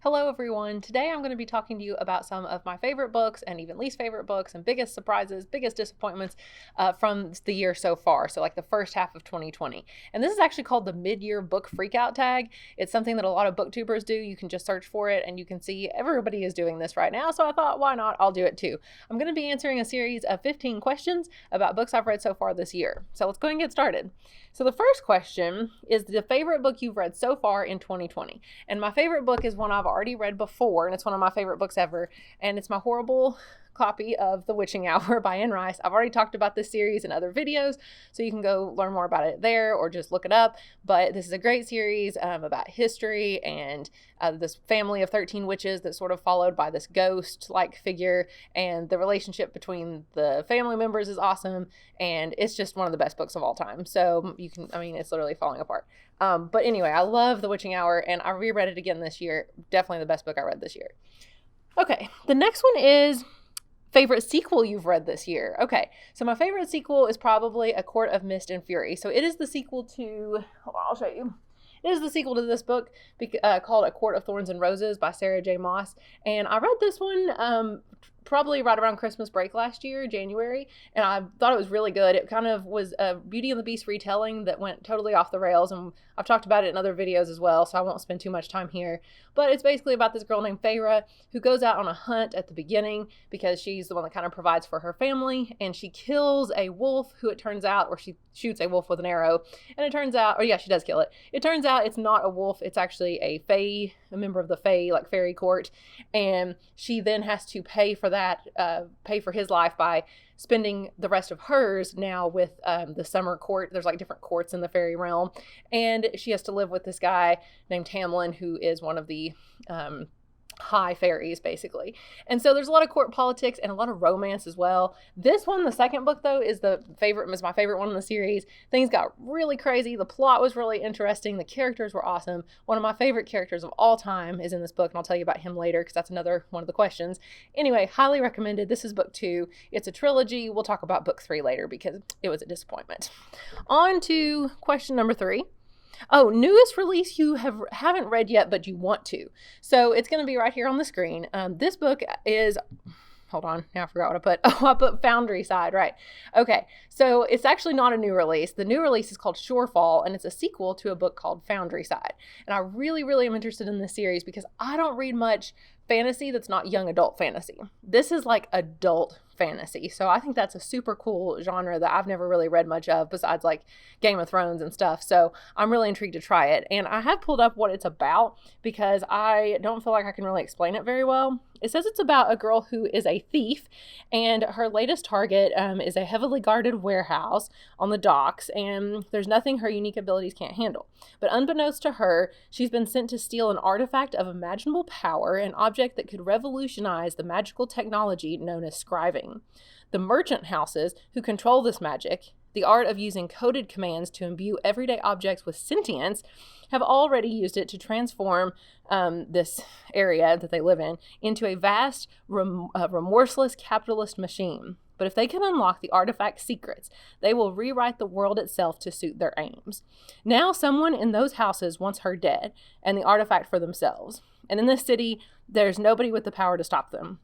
Hello everyone. Today I'm going to be talking to you about some of my favorite books and even least favorite books and biggest surprises, biggest disappointments from the year so far. So like the first half of 2020. And this is actually called the mid-year book freakout tag. It's something that a lot of booktubers do. You can just search for it and you can see everybody is doing this right now. So I thought, why not? I'll do it too. I'm going to be answering a series of 15 questions about books I've read so far this year. So let's go and get started. So the first question is the favorite book you've read so far in 2020. And my favorite book is one I've already read before, and it's one of my favorite books ever, and it's my horrible copy of The Witching Hour by Anne Rice. I've already talked about this series in other videos, so you can go learn more about it there or just look it up. But this is a great series about history and this family of 13 witches that's sort of followed by this ghost-like figure, and the relationship between the family members is awesome, and it's just one of the best books of all time. So you can, it's literally falling apart. But anyway, I love The Witching Hour, and I reread it again this year. Definitely the best book I read this year. Okay, the next one is favorite sequel you've read this year. Okay, so my favorite sequel is probably A Court of Mist and Fury. So it is the sequel to, hold on, I'll show you. It is the sequel to this book called A Court of Thorns and Roses by Sarah J. Maas. And I read this one probably right around Christmas break last year, January, and I thought it was really good. It kind of was a Beauty and the Beast retelling that went totally off the rails, and I've talked about it in other videos as well, so I won't spend too much time here. But it's basically about this girl named Feyre who goes out on a hunt at the beginning because she's the one that kind of provides for her family, and she kills a wolf who it turns out, or she shoots a wolf with an arrow, and it turns out, she does kill it. It turns out it's not a wolf, it's actually a fae, a member of the fae, like fairy court, and she then has to pay for his life by spending the rest of hers now with the summer court. There's like different courts in the fairy realm, and she has to live with this guy named Tamlin, who is one of the high fairies, basically. And so there's a lot of court politics and a lot of romance as well. This one, the second book though, is my favorite one in the series. Things got really crazy. The plot was really interesting. The characters were awesome. One of my favorite characters of all time is in this book, and I'll tell you about him later because that's another one of the questions. Anyway, highly recommended. This is book 2. It's a trilogy. We'll talk about book 3 later because it was a disappointment. On to question number 3. Oh, newest release you haven't read yet, but you want to. So it's going to be right here on the screen. This book is, hold on, now I forgot what I put. Oh, I put Foundry Side, right. Okay, so it's actually not a new release. The new release is called Shorefall, and it's a sequel to a book called Foundry Side. And I really, really am interested in this series because I don't read much fantasy that's not young adult fantasy. This is like adult fantasy. So I think that's a super cool genre that I've never really read much of besides like Game of Thrones and stuff. So I'm really intrigued to try it. And I have pulled up what it's about because I don't feel like I can really explain it very well. It says it's about a girl who is a thief, and her latest target is a heavily guarded warehouse on the docks, and there's nothing her unique abilities can't handle. But unbeknownst to her, she's been sent to steal an artifact of imaginable power, an object that could revolutionize the magical technology known as scribing. The merchant houses who control this magic, the art of using coded commands to imbue everyday objects with sentience, have already used it to transform this area that they live in into a vast, remorseless capitalist machine. But if they can unlock the artifact's secrets, they will rewrite the world itself to suit their aims. Now someone in those houses wants her dead and the artifact for themselves. And in this city, there's nobody with the power to stop them.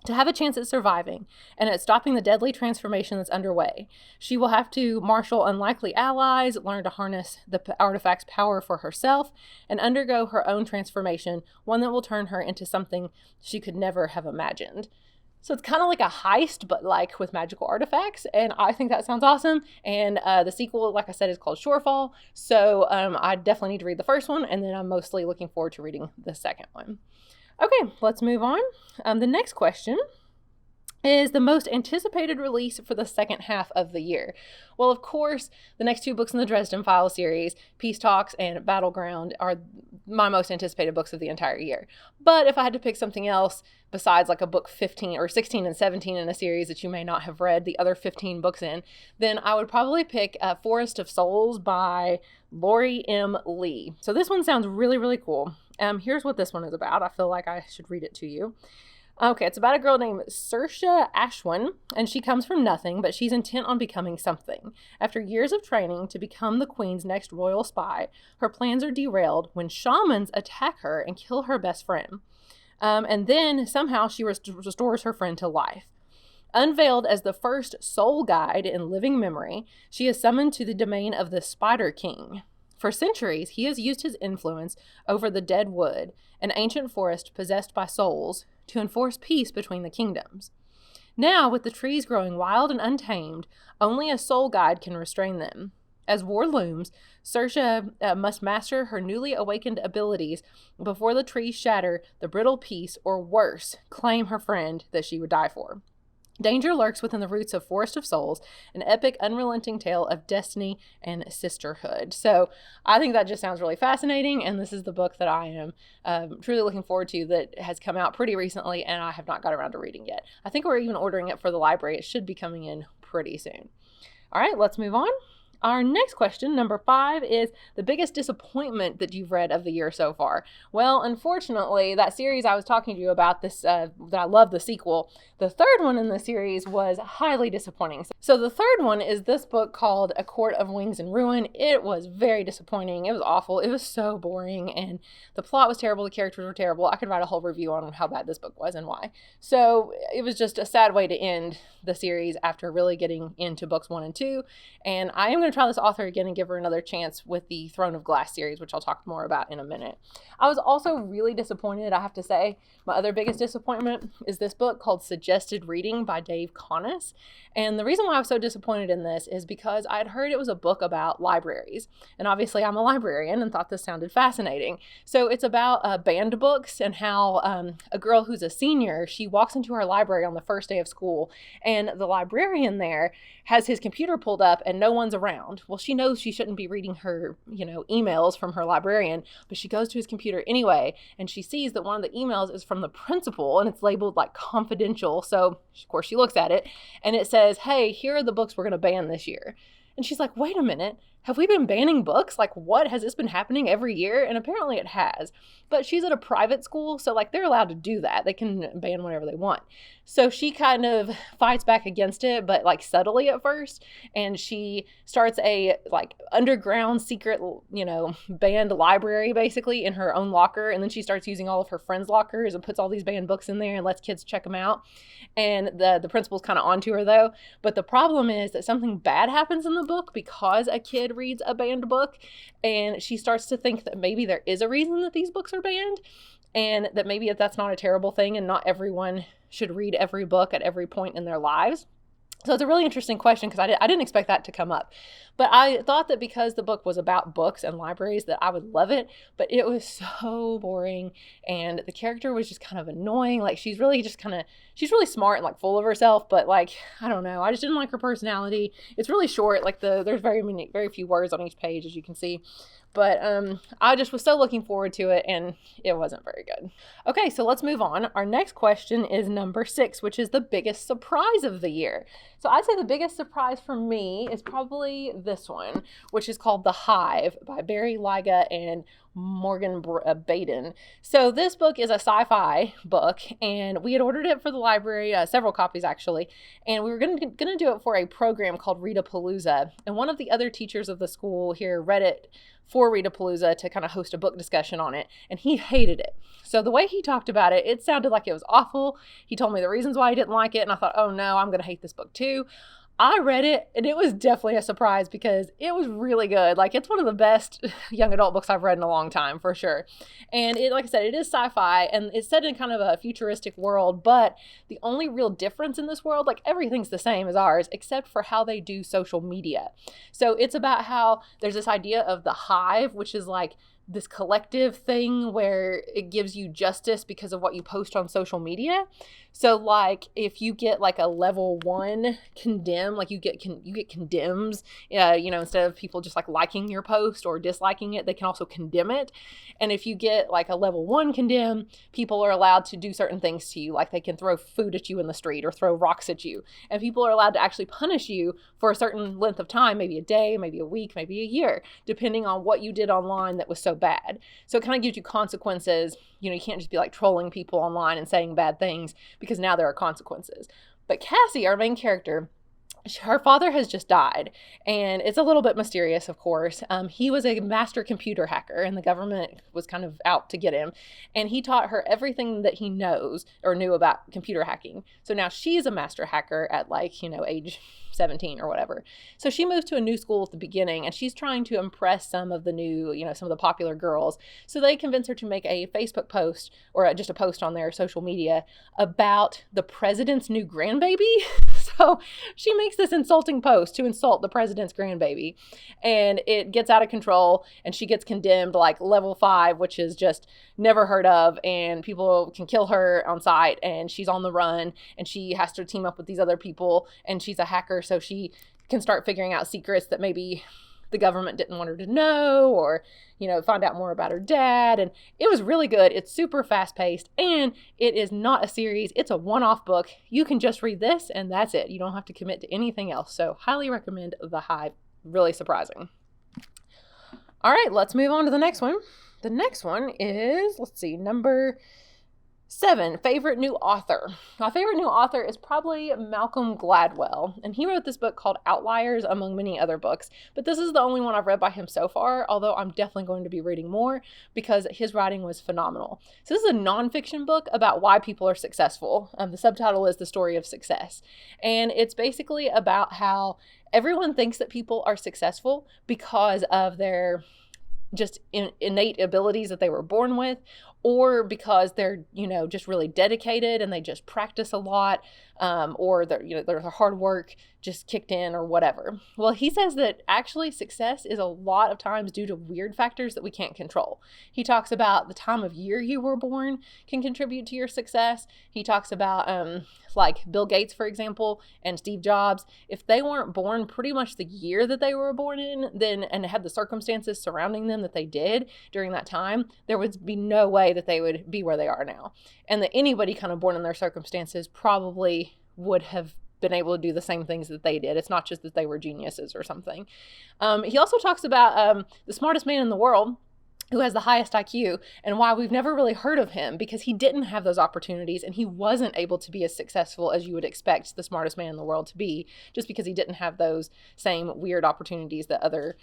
To have a chance at surviving and at stopping the deadly transformation that's underway, she will have to marshal unlikely allies, learn to harness the artifact's power for herself, and undergo her own transformation, one that will turn her into something she could never have imagined. So it's kind of like a heist, but like with magical artifacts, and I think that sounds awesome. And the sequel, like I said, is called Shorefall, so I definitely need to read the first one, and then I'm mostly looking forward to reading the second one. Okay, let's move on. The next question is the most anticipated release for the second half of the year. Well, of course, the next 2 books in the Dresden Files series, Peace Talks and Battleground, are my most anticipated books of the entire year. But if I had to pick something else besides like a book 15 or 16 and 17 in a series that you may not have read the other 15 books in, then I would probably pick Forest of Souls by Lori M. Lee. So this one sounds really, really cool. Here's what this one is about. I feel like I should read it to you. Okay, it's about a girl named Saoirse Ashwin, and she comes from nothing, but she's intent on becoming something. After years of training to become the queen's next royal spy, her plans are derailed when shamans attack her and kill her best friend. And then somehow she restores her friend to life. Unveiled as the first soul guide in living memory, she is summoned to the domain of the Spider King. For centuries, he has used his influence over the Dead Wood, an ancient forest possessed by souls, to enforce peace between the kingdoms. Now, with the trees growing wild and untamed, only a soul guide can restrain them. As war looms, Saoirse must master her newly awakened abilities before the trees shatter the brittle peace, or worse, claim her friend that she would die for. Danger lurks within the roots of Forest of Souls, an epic, unrelenting tale of destiny and sisterhood. So I think that just sounds really fascinating, and this is the book that I am truly looking forward to, that has come out pretty recently, and I have not got around to reading yet. I think we're even ordering it for the library. It should be coming in pretty soon. All right, let's move on. Our next question, number 5, is the biggest disappointment that you've read of the year so far. Well, unfortunately, that series I was talking to you about, this that I love the sequel, the third one in the series was highly disappointing. So the third one is this book called A Court of Wings and Ruin. It was very disappointing. It was awful. It was so boring, and the plot was terrible. The characters were terrible. I could write a whole review on how bad this book was and why. So it was just a sad way to end the series after really getting into books 1 and 2. And I am going to try this author again and give her another chance with the Throne of Glass series, which I'll talk more about in a minute. I was also really disappointed, I have to say. My other biggest disappointment is this book called Suggested Reading by Dave Connis. And the reason why I was so disappointed in this is because I'd heard it was a book about libraries. And obviously I'm a librarian and thought this sounded fascinating. So it's about banned books and how a girl who's a senior, she walks into her library on the first day of school, and the librarian there has his computer pulled up and no one's around. Well, she knows she shouldn't be reading her, emails from her librarian, but she goes to his computer anyway, and she sees that one of the emails is from the principal, and it's labeled like confidential. So, of course, she looks at it, and it says, hey, here are the books we're going to ban this year. And she's like, wait a minute, have we been banning books? Like, what? Has this been happening every year? And apparently it has. But she's at a private school, so, they're allowed to do that. They can ban whatever they want. So she kind of fights back against it, but, subtly at first. And she starts a, underground secret, banned library, basically, in her own locker. And then she starts using all of her friends' lockers and puts all these banned books in there and lets kids check them out. And the principal's kind of onto her, though. But the problem is that something bad happens in the book because a kid reads a banned book, and she starts to think that maybe there is a reason that these books are banned, and that maybe that's not a terrible thing, and not everyone should read every book at every point in their lives. So it's a really interesting question, because I didn't expect that to come up. But I thought that because the book was about books and libraries that I would love it, but it was so boring, and the character was just kind of annoying. She's really she's really smart and full of herself, but I don't know. I just didn't like her personality. It's really short. There's very few words on each page, as you can see. But I just was so looking forward to it, and it wasn't very good. Okay, so let's move on. Our next question is number 6, which is the biggest surprise of the year. So I'd say the biggest surprise for me is probably this one, which is called The Hive by Barry Lyga and Morgan Baden. So this book is a sci-fi book, and we had ordered it for the library, several copies actually, and we were going to do it for a program called Readapalooza. And one of the other teachers of the school here read it for Readapalooza to kind of host a book discussion on it, and he hated it. So the way he talked about it, it sounded like it was awful. He told me the reasons why he didn't like it, and I thought, oh no, I'm going to hate this book too. I read it, and it was definitely a surprise because it was really good. It's one of the best young adult books I've read in a long time, for sure. And it, like I said, it is sci-fi, and it's set in kind of a futuristic world, but the only real difference in this world, everything's the same as ours, except for how they do social media. So it's about how there's this idea of the hive, which is this collective thing where it gives you justice because of what you post on social media. So if you get a level 1 condemn, you get condemns, instead of people just liking your post or disliking it, they can also condemn it. And if you get a level 1 condemn, people are allowed to do certain things to you, they can throw food at you in the street or throw rocks at you. And people are allowed to actually punish you for a certain length of time, maybe a day, maybe a week, maybe a year, depending on what you did online that was so bad. So it kind of gives you consequences. You know, you can't just be like trolling people online and saying bad things, because now there are consequences. But Cassie, our main character, her father has just died, and it's a little bit mysterious, of course. He was a master computer hacker, and the government was kind of out to get him, and he taught her everything that he knows or knew about computer hacking. So now she's a master hacker at, like, you know, age 17 or whatever. So she moves to a new school at the beginning, and she's trying to impress some of the new, you know, some of the popular girls. So they convince her to make a Facebook post, or just a post on their social media, about the president's new grandbaby. So she makes this insulting post to insult the president's grandbaby, and it gets out of control, and she gets condemned like level 5, which is just never heard of, and people can kill her on sight, and she's on the run, and she has to team up with these other people, and she's a hacker, so she can start figuring out secrets that maybe the government didn't want her to know, or, you know, find out more about her dad. And it was really good. It's super fast paced, and it is not a series. It's a one-off book. You can just read this and that's it. You don't have to commit to anything else. So highly recommend The Hive. Really surprising. All right, let's move on to the next one. The next one is, let's see, number 7, favorite new author. My favorite new author is probably Malcolm Gladwell, and he wrote this book called Outliers, among many other books, but this is the only one I've read by him so far, although I'm definitely going to be reading more because his writing was phenomenal. So this is a nonfiction book about why people are successful. The subtitle is The Story of Success, and it's basically about how everyone thinks that people are successful because of their just innate abilities that they were born with, or because they're, you know, just really dedicated and they just practice a lot, or they're, you know, their hard work just kicked in or whatever. Well, he says that actually success is a lot of times due to weird factors that we can't control. He talks about the time of year you were born can contribute to your success. He talks about like Bill Gates, for example, and Steve Jobs. If they weren't born pretty much the year that they were born in, then, and had the circumstances surrounding them that they did during that time, there would be no way that they would be where they are now. And that anybody kind of born in their circumstances probably would have been able to do the same things that they did. It's not just that they were geniuses or something. He also talks about the smartest man in the world, who has the highest IQ, and why we've never really heard of him, because he didn't have those opportunities and he wasn't able to be as successful as you would expect the smartest man in the world to be, just because he didn't have those same weird opportunities that other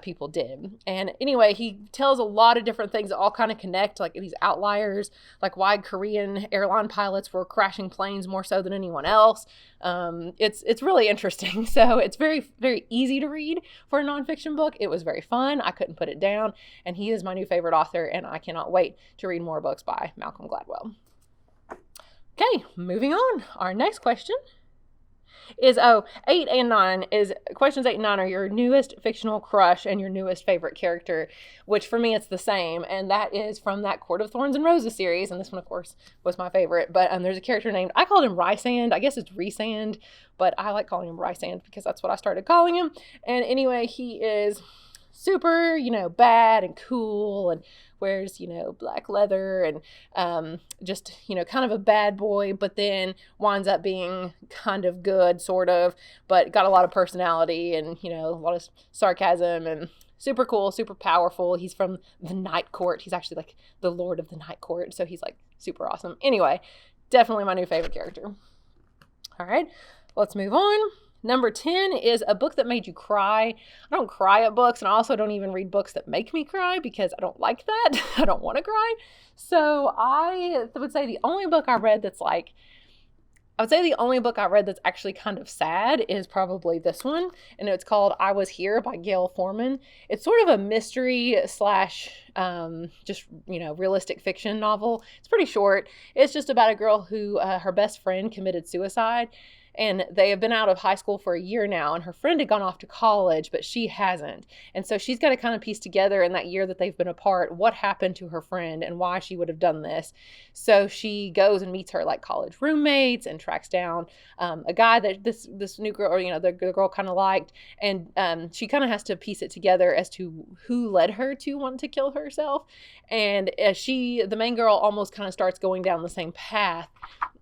people did. And anyway, he tells a lot of different things that all kind of connect, like these outliers, like why Korean airline pilots were crashing planes more so than anyone else. It's really interesting. So it's very, very easy to read for a nonfiction book. It was very fun. I couldn't put it down, and he is my new favorite author, and I cannot wait to read more books by Malcolm Gladwell. Okay, moving on. Our next question is, 8 and 9 is, questions 8 and 9 are your newest fictional crush and your newest favorite character, which for me it's the same, and that is from that Court of Thorns and Roses series, and this one of course was my favorite. But there's a character named, I called him Rysand, I guess it's Rysand, but I like calling him Rysand because that's what I started calling him. And anyway, he is super, you know, bad and cool, and wears, you know, black leather, and just, you know, kind of a bad boy, but then winds up being kind of good, sort of, but got a lot of personality and, you know, a lot of sarcasm, and super cool, super powerful. He's from the Night Court. He's actually like the Lord of the Night Court, so he's like super awesome. Anyway, definitely my new favorite character. All right, let's move on. Number 10 is a book that made you cry. I don't cry at books, and I also don't even read books that make me cry because I don't like that. I don't want to cry. So I would say the only book I read that's actually kind of sad is probably this one, and it's called I Was Here by Gail Forman. It's sort of a mystery slash just, you know, realistic fiction novel. It's pretty short. It's just about a girl who her best friend committed suicide. And they have been out of high school for a year now, and her friend had gone off to college, but she hasn't. And so she's got to kind of piece together in that year that they've been apart what happened to her friend and why she would have done this. So she goes and meets her like college roommates and tracks down a guy that this new girl, or, you know, the girl kind of liked. And she kind of has to piece it together as to who led her to want to kill herself. And the main girl almost kind of starts going down the same path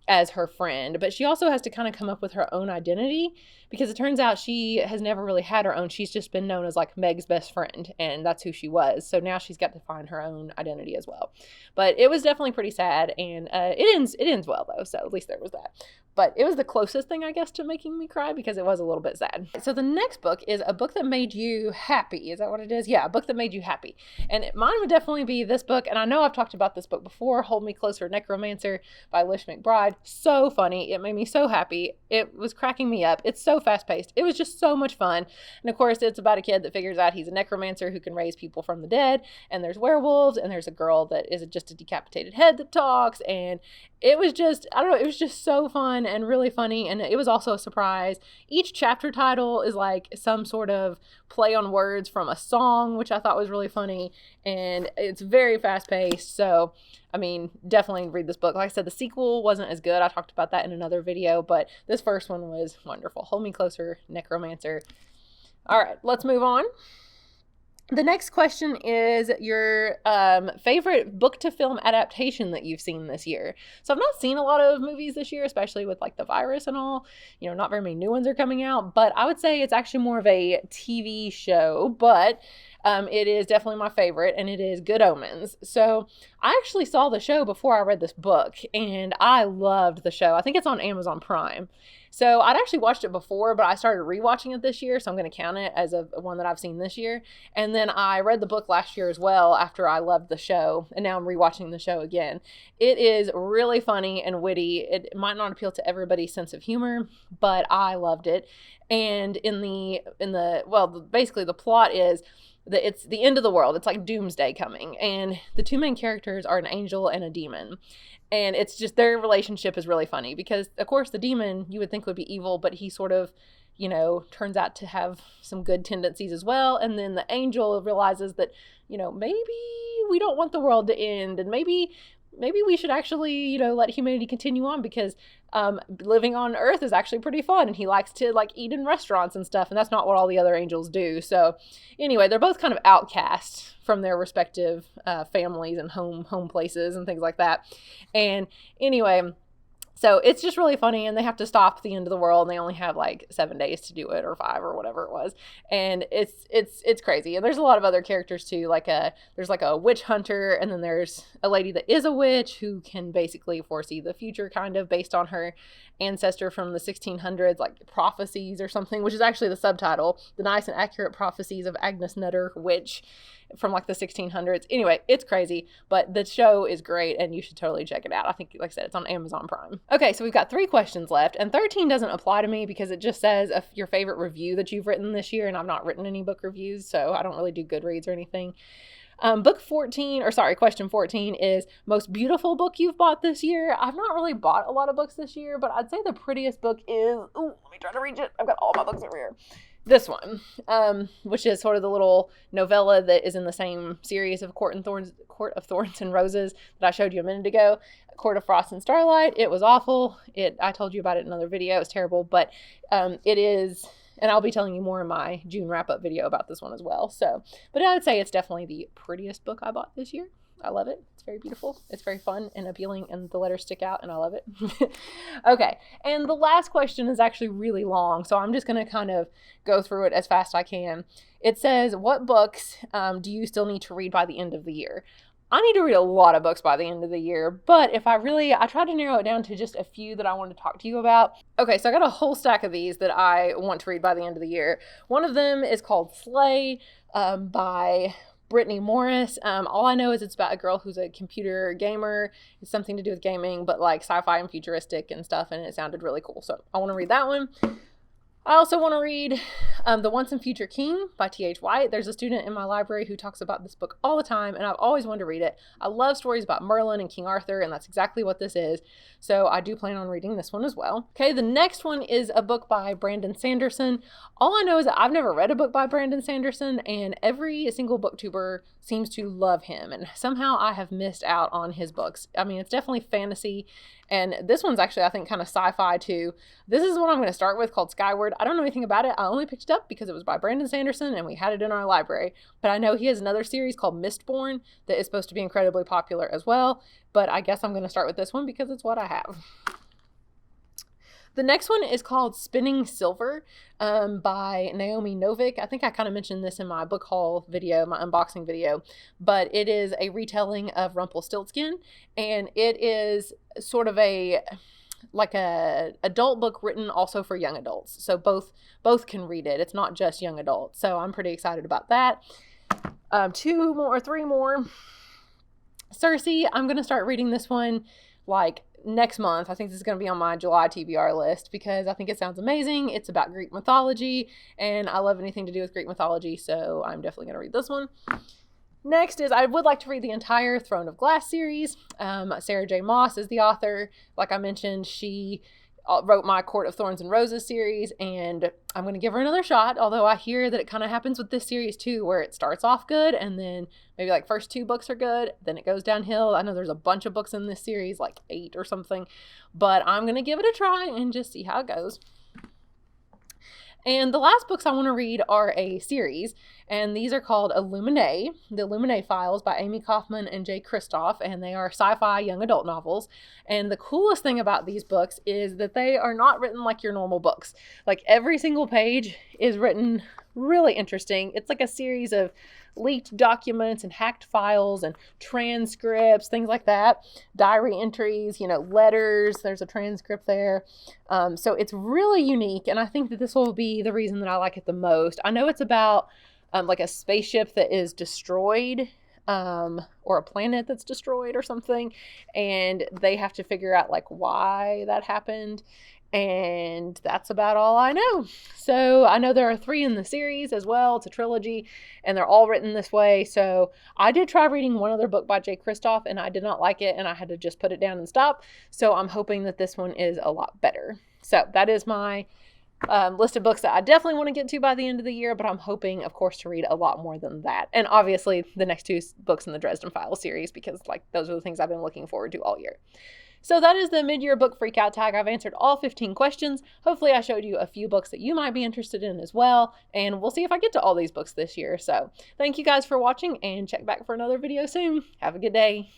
as her friend, but she also has to kind of come up with her own identity, because it turns out she has never really had her own. She's just been known as like Meg's best friend, and that's who she was. So now she's got to find her own identity as well. But it was definitely pretty sad, and it ends well though, so at least there was that. But it was the closest thing, I guess, to making me cry, because it was a little bit sad. So the next book is a book that made you happy. Is that what it is? Yeah, a book that made you happy. And mine would definitely be this book. And I know I've talked about this book before, Hold Me Closer, Necromancer by Lish McBride. So funny. It made me so happy. It was cracking me up. It's so fast-paced. It was just so much fun. And of course, it's about a kid that figures out he's a necromancer who can raise people from the dead. And there's werewolves, and there's a girl that is just a decapitated head that talks. And it was just, I don't know, it was just so fun and really funny, and it was also a surprise. Each chapter title is like some sort of play on words from a song, which I thought was really funny, and it's very fast-paced, so, I mean, definitely read this book. Like I said, the sequel wasn't as good. I talked about that in another video, but this first one was wonderful. Hold Me Closer, Necromancer. All right, let's move on. The next question is your favorite book to film adaptation that you've seen this year. So I've not seen a lot of movies this year, especially with like the virus and all. You know, not very many new ones are coming out, but I would say it's actually more of a TV show, but it is definitely my favorite, and it is Good Omens. So I actually saw the show before I read this book, and I loved the show. I think it's on Amazon Prime. So I'd actually watched it before, but I started rewatching it this year, so I'm going to count it as a one that I've seen this year. And then I read the book last year as well after I loved the show, and now I'm rewatching the show again. It is really funny and witty. It might not appeal to everybody's sense of humor, but I loved it. And basically the plot is that it's the end of the world. It's like doomsday coming, and the two main characters are an angel and a demon. And it's just, their relationship is really funny because, of course, the demon you would think would be evil, but he sort of, you know, turns out to have some good tendencies as well. And then the angel realizes that, you know, maybe we don't want the world to end, and maybe we should actually, you know, let humanity continue on, because living on Earth is actually pretty fun, and he likes to like eat in restaurants and stuff, and that's not what all the other angels do. So anyway, they're both kind of outcast from their respective families and home places and things like that. And anyway, so it's just really funny, and they have to stop the end of the world, and they only have like 7 days to do it, or 5, or whatever it was. And it's crazy. And there's a lot of other characters too. There's like a witch hunter, and then there's a lady that is a witch who can basically foresee the future, kind of based on her ancestor from the 1600s, like prophecies or something, which is actually the subtitle, The Nice and Accurate Prophecies of Agnes Nutter, Witch, from like the 1600s. Anyway, it's crazy, but the show is great, and you should totally check it out. I think, like I said, it's on Amazon Prime. Okay, so we've got 3 questions left, and 13 doesn't apply to me because it just says your favorite review that you've written this year, and I've not written any book reviews, so I don't really do Goodreads or anything. Question 14 is most beautiful book you've bought this year. I've not really bought a lot of books this year, but I'd say the prettiest book is, let me try to reach it. I've got all my books over here. This one, which is sort of the little novella that is in the same series of Court of Thorns and Roses that I showed you a minute ago, Court of Frost and Starlight. It was awful. I told you about it in another video. It was terrible, but it is, and I'll be telling you more in my June wrap-up video about this one as well. So, but I would say it's definitely the prettiest book I bought this year. I love it. It's very beautiful. It's very fun and appealing, and the letters stick out, and I love it. Okay, and the last question is actually really long, so I'm just going to kind of go through it as fast as I can. It says, what books do you still need to read by the end of the year? I need to read a lot of books by the end of the year, but I tried to narrow it down to just a few that I want to talk to you about. Okay, so I got a whole stack of these that I want to read by the end of the year. One of them is called Slay by Brittany Morris. All I know is it's about a girl who's a computer gamer. It's something to do with gaming, but like sci-fi and futuristic and stuff, and it sounded really cool. So I want to read that one. I also want to read The Once and Future King by T.H. White. There's a student in my library who talks about this book all the time, and I've always wanted to read it. I love stories about Merlin and King Arthur, and that's exactly what this is. So I do plan on reading this one as well. Okay, the next one is a book by Brandon Sanderson. All I know is that I've never read a book by Brandon Sanderson, and every single booktuber seems to love him, and somehow I have missed out on his books. I mean, it's definitely fantasy, and this one's actually, I think, kind of sci-fi too. This is what I'm going to start with, called Skyward. I don't know anything about it. I only picked it up because it was by Brandon Sanderson and we had it in our library. But I know he has another series called Mistborn that is supposed to be incredibly popular as well. But I guess I'm going to start with this one because it's what I have. The next one is called Spinning Silver by Naomi Novik. I think I kind of mentioned this in my book haul video, my unboxing video, but it is a retelling of Rumpelstiltskin, and it is sort of a adult book written also for young adults. So both can read it. It's not just young adults. So I'm pretty excited about that. 3 more. Circe, I'm going to start reading this one like next month. I think this is going to be on my July TBR list because I think it sounds amazing. It's about Greek mythology, and I love anything to do with Greek mythology, so I'm definitely going to read this one. Next is I would like to read the entire Throne of Glass series. Sarah J. Maas is the author. Like I mentioned, she wrote my Court of Thorns and Roses series, and I'm going to give her another shot, although I hear that it kind of happens with this series too, where it starts off good and then maybe like first 2 books are good, then it goes downhill. I know there's a bunch of books in this series, like 8 or something, but I'm going to give it a try and just see how it goes. And the last books I want to read are a series, and these are called Illuminae, the Illuminae Files by Amy Kaufman and Jay Kristoff, and they are sci-fi young adult novels. And the coolest thing about these books is that they are not written like your normal books. Like every single page is written really interesting. It's like a series of leaked documents and hacked files and transcripts, things like that, diary entries, letters, there's a transcript there. So it's really unique, and I think that this will be the reason that I like it the most. I know it's about like a spaceship that is destroyed, or a planet that's destroyed or something, and they have to figure out like why that happened. And that's about all I know. So I know there are 3 in the series as well. It's a trilogy, and they're all written this way. So I did try reading one other book by Jay Kristoff, and I did not like it, and I had to just put it down and stop. So I'm hoping that this one is a lot better. So that is my list of books that I definitely want to get to by the end of the year, but I'm hoping, of course, to read a lot more than that. And obviously the next 2 books in the Dresden Files series, because like those are the things I've been looking forward to all year. So that is the mid-year book freakout tag. I've answered all 15 questions. Hopefully I showed you a few books that you might be interested in as well, and we'll see if I get to all these books this year. So thank you guys for watching, and check back for another video soon. Have a good day.